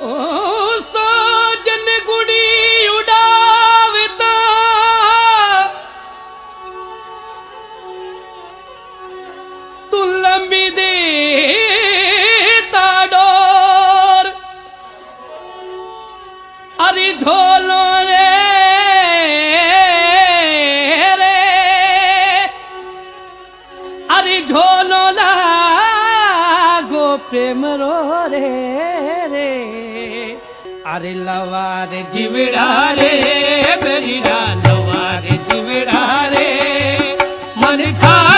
ઓ સજન ગુડી ઉડાવતા તું લંબી દે તાડોર અરે ઝોલો રે અરે ઝોલો લાગો પ્રેમ રો રે રે અરે લવા રે જીવડા રે બેરીડા લવા રે જીવડા રે મન ખા